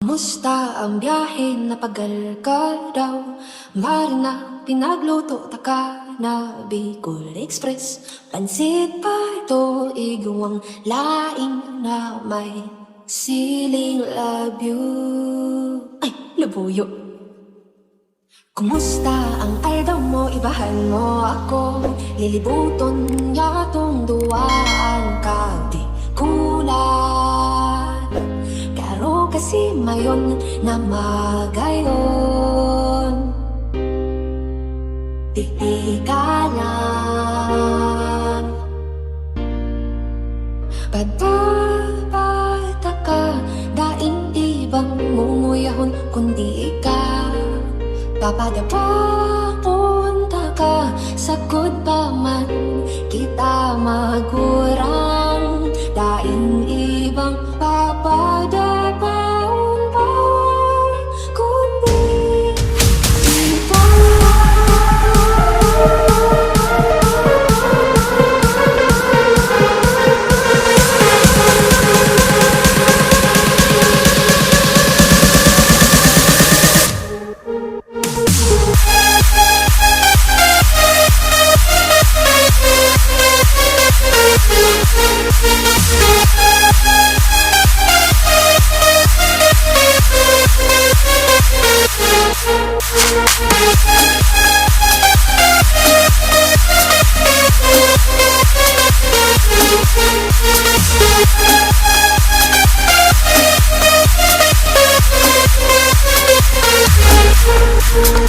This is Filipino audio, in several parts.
Kumusta ang biyahe? Napagal ka daw? Marina, pinagluto ta ka na Bicol Express. Pansit pa ito, iguang laing na may siling labyo. Ay, labuyo. Kumusta ang aldaw mo? Ibahan mo ako. Lilibuton niya tong duwaan ka di kulan. Karo kasi mayon na magayon. Titi ka lang. Padabata ka, daing ibang mumuyahon kundi ka. Papadapa punta ka, sagod pa man kita magurang. Daing ibang papadapaon pa, kundi ikaw.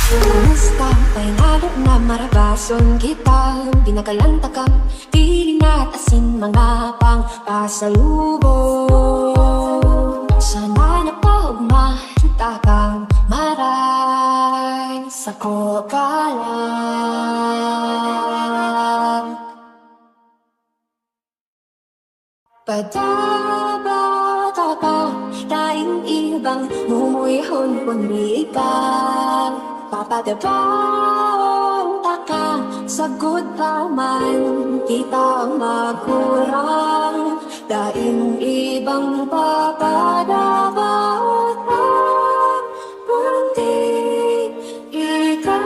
Kumusta pa'y nalok na marabason kita. Pinakalanta kang piling at asin, mga pang pasalubong. Sana na paugmanta kang maray sa kokalan. Padabata ka, daing ibang mumuyahon kundi ka. Papadabaon ka, sagod pa man kita magkurang. Daing ibang papadabaon ka, kundi ikaw.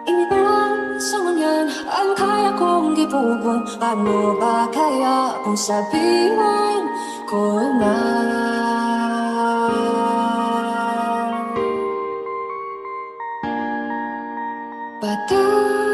Iniparang sa ngunyan ang kaya kong gibubong. Paano ba kaya kung sabihin ko na patay?